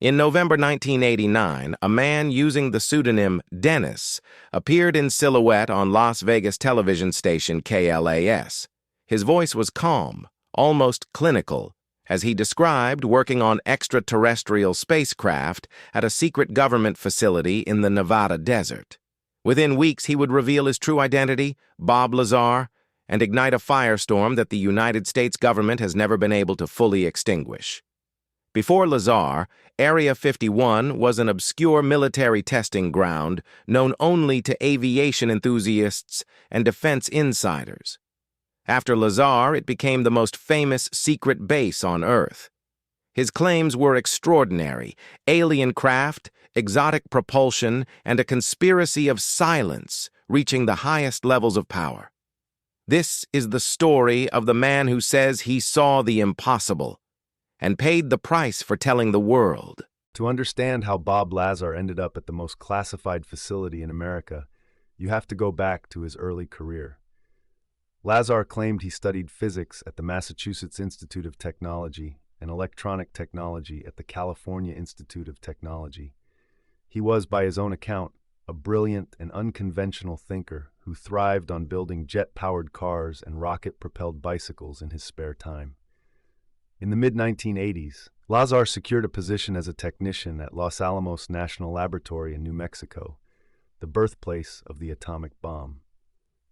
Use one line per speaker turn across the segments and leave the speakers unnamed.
In November 1989, a man using the pseudonym Dennis appeared in silhouette on Las Vegas television station KLAS. His voice was calm, almost clinical, as he described working on extraterrestrial spacecraft at a secret government facility in the Nevada desert. Within weeks, he would reveal his true identity, Bob Lazar, and ignite a firestorm that the United States government has never been able to fully extinguish. Before Lazar, Area 51 was an obscure military testing ground known only to aviation enthusiasts and defense insiders. After Lazar, it became the most famous secret base on Earth. His claims were extraordinary: alien craft, exotic propulsion, and a conspiracy of silence reaching the highest levels of power. This is the story of the man who says he saw the impossible and paid the price for telling the world.
To understand how Bob Lazar ended up at the most classified facility in America, you have to go back to his early career. Lazar claimed he studied physics at the Massachusetts Institute of Technology and electronic technology at the California Institute of Technology. He was, by his own account, a brilliant and unconventional thinker who thrived on building jet-powered cars and rocket-propelled bicycles in his spare time. In the mid-1980s, Lazar secured a position as a technician at Los Alamos National Laboratory in New Mexico, the birthplace of the atomic bomb.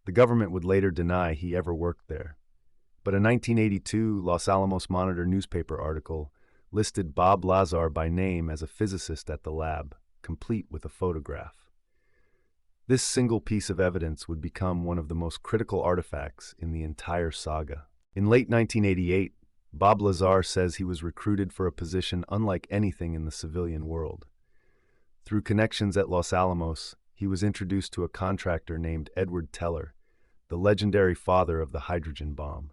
The government would later deny he ever worked there. But a 1982 Los Alamos Monitor newspaper article listed Bob Lazar by name as a physicist at the lab, complete with a photograph. This single piece of evidence would become one of the most critical artifacts in the entire saga. In late 1988, Bob Lazar says he was recruited for a position unlike anything in the civilian world. Through connections at Los Alamos, he was introduced to a contractor named Edward Teller, the legendary father of the hydrogen bomb.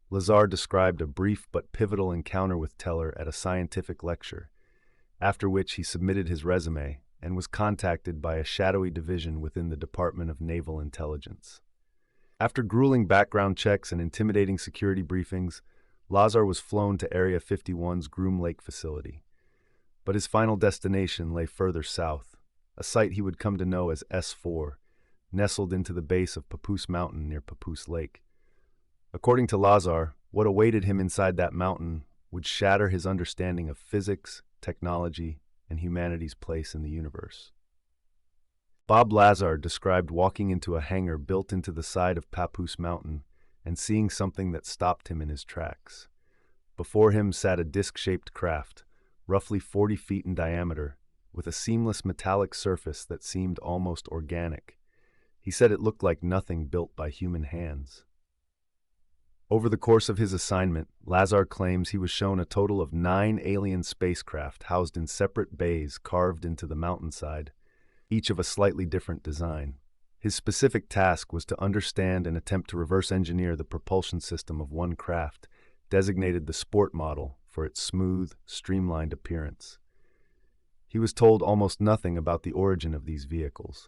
Lazar described a brief but pivotal encounter with Teller at a scientific lecture, after which he submitted his resume and was contacted by a shadowy division within the Department of Naval Intelligence. After grueling background checks and intimidating security briefings, Lazar was flown to Area 51's Groom Lake facility. But his final destination lay further south, a site he would come to know as S4, nestled into the base of Papoose Mountain near Papoose Lake. According to Lazar, what awaited him inside that mountain would shatter his understanding of physics, technology, and humanity's place in the universe. Bob Lazar described walking into a hangar built into the side of Papoose Mountain and seeing something that stopped him in his tracks. Before him sat a disc-shaped craft, roughly 40 feet in diameter, with a seamless metallic surface that seemed almost organic. He said it looked like nothing built by human hands. Over the course of his assignment, Lazar claims he was shown a total of 9 alien spacecraft housed in separate bays carved into the mountainside, each of a slightly different design. His specific task was to understand and attempt to reverse engineer the propulsion system of one craft, designated the Sport model for its smooth, streamlined appearance. He was told almost nothing about the origin of these vehicles.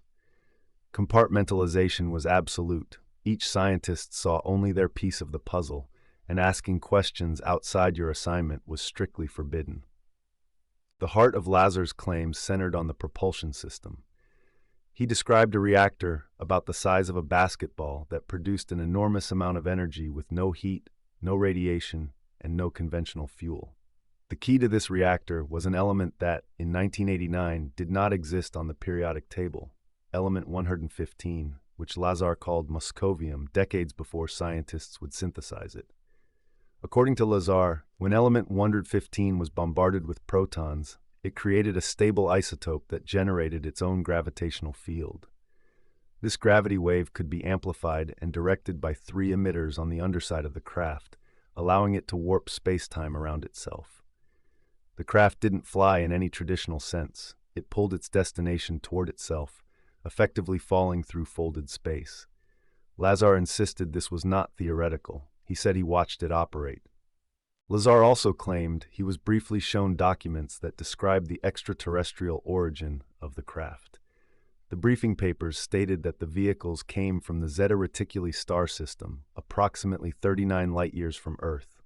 Compartmentalization was absolute. Each scientist saw only their piece of the puzzle, and asking questions outside your assignment was strictly forbidden. The heart of Lazar's claims centered on the propulsion system. He described a reactor about the size of a basketball that produced an enormous amount of energy with no heat, no radiation, and no conventional fuel. The key to this reactor was an element that, in 1989, did not exist on the periodic table, element 115, which Lazar called moscovium decades before scientists would synthesize it. According to Lazar, when element 115 was bombarded with protons, it created a stable isotope that generated its own gravitational field. This gravity wave could be amplified and directed by 3 emitters on the underside of the craft, allowing it to warp space-time around itself. The craft didn't fly in any traditional sense. It pulled its destination toward itself, effectively falling through folded space. Lazar insisted this was not theoretical. He said he watched it operate. Lazar also claimed he was briefly shown documents that described the extraterrestrial origin of the craft. The briefing papers stated that the vehicles came from the Zeta Reticuli star system, approximately 39 light-years from Earth.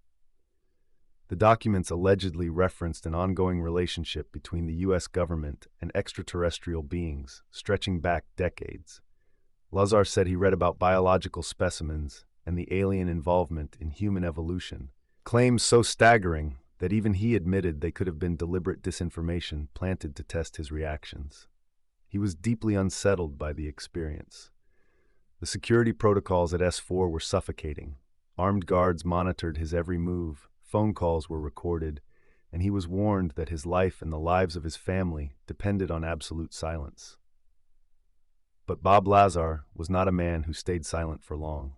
The documents allegedly referenced an ongoing relationship between the U.S. government and extraterrestrial beings, stretching back decades. Lazar said he read about biological specimens and the alien involvement in human evolution, claims so staggering that even he admitted they could have been deliberate disinformation planted to test his reactions. He was deeply unsettled by the experience. The security protocols at S4 were suffocating. Armed guards monitored his every move, phone calls were recorded, and he was warned that his life and the lives of his family depended on absolute silence. But Bob Lazar was not a man who stayed silent for long.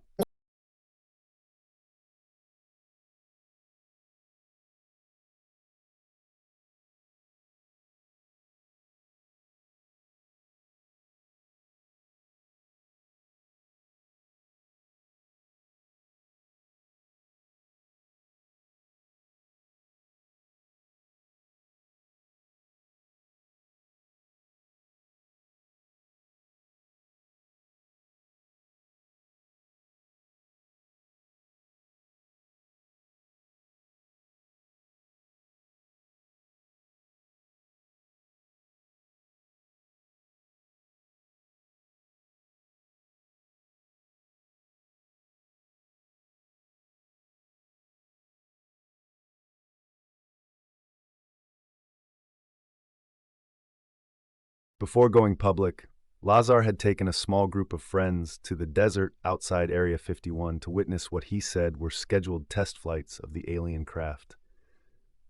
Before going public, Lazar had taken a small group of friends to the desert outside Area 51 to witness what he said were scheduled test flights of the alien craft.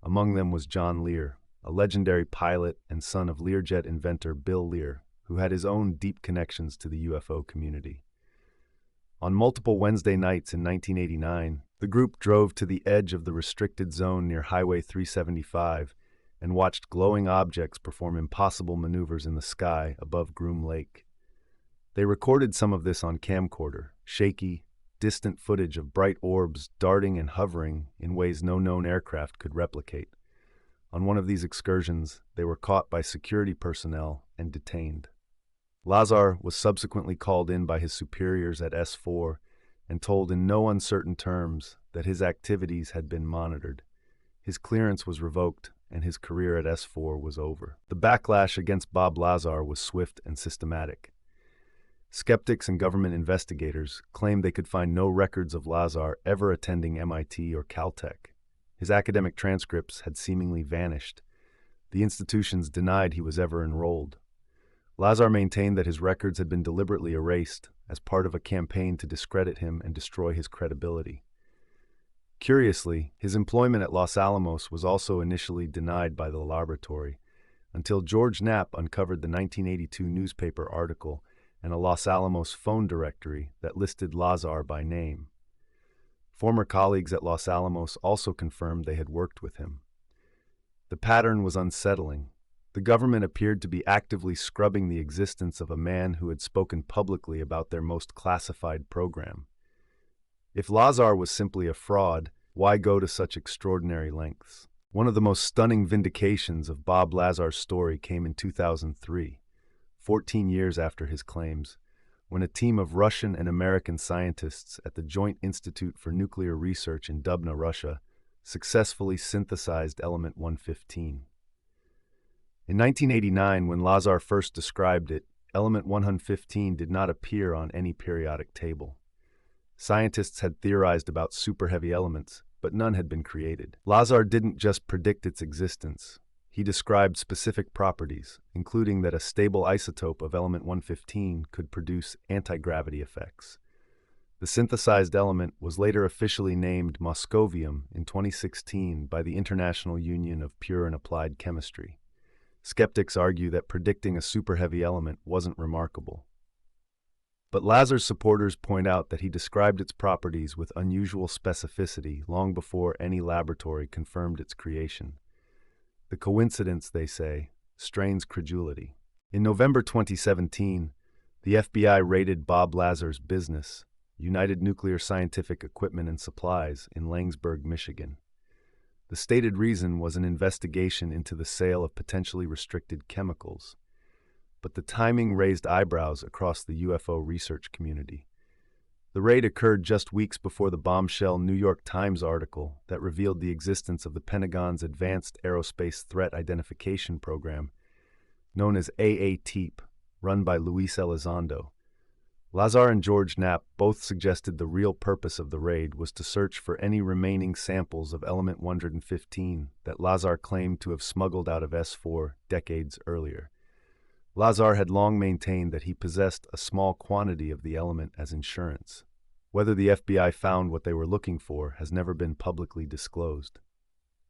Among them was John Lear, a legendary pilot and son of Learjet inventor Bill Lear, who had his own deep connections to the UFO community. On multiple Wednesday nights in 1989, the group drove to the edge of the restricted zone near Highway 375 and watched glowing objects perform impossible maneuvers in the sky above Groom Lake. They recorded some of this on camcorder, shaky, distant footage of bright orbs darting and hovering in ways no known aircraft could replicate. On one of these excursions, they were caught by security personnel and detained. Lazar was subsequently called in by his superiors at S4 and told in no uncertain terms that his activities had been monitored. His clearance was revoked, and his career at S4 was over. The backlash against Bob Lazar was swift and systematic. Skeptics and government investigators claimed they could find no records of Lazar ever attending MIT or Caltech. His academic transcripts had seemingly vanished. The institutions denied he was ever enrolled. Lazar maintained that his records had been deliberately erased as part of a campaign to discredit him and destroy his credibility. Curiously, his employment at Los Alamos was also initially denied by the laboratory, until George Knapp uncovered the 1982 newspaper article and a Los Alamos phone directory that listed Lazar by name. Former colleagues at Los Alamos also confirmed they had worked with him. The pattern was unsettling. The government appeared to be actively scrubbing the existence of a man who had spoken publicly about their most classified program. If Lazar was simply a fraud, why go to such extraordinary lengths? One of the most stunning vindications of Bob Lazar's story came in 2003, 14 years after his claims, when a team of Russian and American scientists at the Joint Institute for Nuclear Research in Dubna, Russia, successfully synthesized element 115. In 1989, when Lazar first described it, element 115 did not appear on any periodic table. Scientists had theorized about super-heavy elements, but none had been created. Lazar didn't just predict its existence. He described specific properties, including that a stable isotope of element 115 could produce anti-gravity effects. The synthesized element was later officially named moscovium in 2016 by the International Union of Pure and Applied Chemistry. Skeptics argue that predicting a super-heavy element wasn't remarkable. But Lazar's supporters point out that he described its properties with unusual specificity long before any laboratory confirmed its creation. The coincidence, they say, strains credulity. In November 2017, the FBI raided Bob Lazar's business, United Nuclear Scientific Equipment and Supplies, in Langsburg, Michigan. The stated reason was an investigation into the sale of potentially restricted chemicals. But the timing raised eyebrows across the UFO research community. The raid occurred just weeks before the bombshell New York Times article that revealed the existence of the Pentagon's Advanced Aerospace Threat Identification Program, known as AATIP, run by Luis Elizondo. Lazar and George Knapp both suggested the real purpose of the raid was to search for any remaining samples of element 115 that Lazar claimed to have smuggled out of S4 decades earlier. Lazar had long maintained that he possessed a small quantity of the element as insurance. Whether the FBI found what they were looking for has never been publicly disclosed.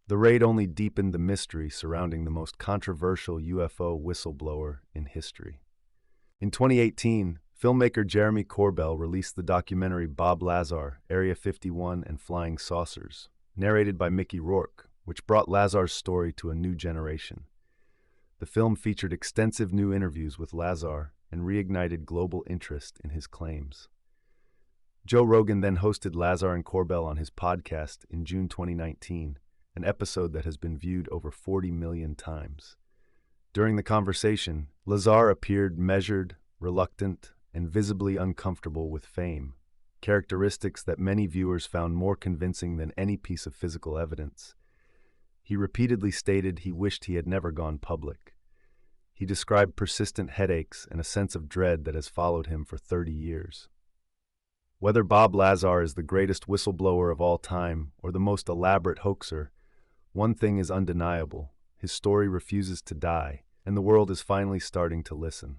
The raid only deepened the mystery surrounding the most controversial UFO whistleblower in history. In 2018, filmmaker Jeremy Corbell released the documentary Bob Lazar, Area 51 and Flying Saucers, narrated by Mickey Rourke, which brought Lazar's story to a new generation. The film featured extensive new interviews with Lazar and reignited global interest in his claims. Joe Rogan then hosted Lazar and Corbell on his podcast in June 2019, an episode that has been viewed over 40 million times. During the conversation, Lazar appeared measured, reluctant, and visibly uncomfortable with fame, characteristics that many viewers found more convincing than any piece of physical evidence. He repeatedly stated he wished he had never gone public. He described persistent headaches and a sense of dread that has followed him for 30 years. Whether Bob Lazar is the greatest whistleblower of all time or the most elaborate hoaxer, one thing is undeniable: his story refuses to die, and the world is finally starting to listen.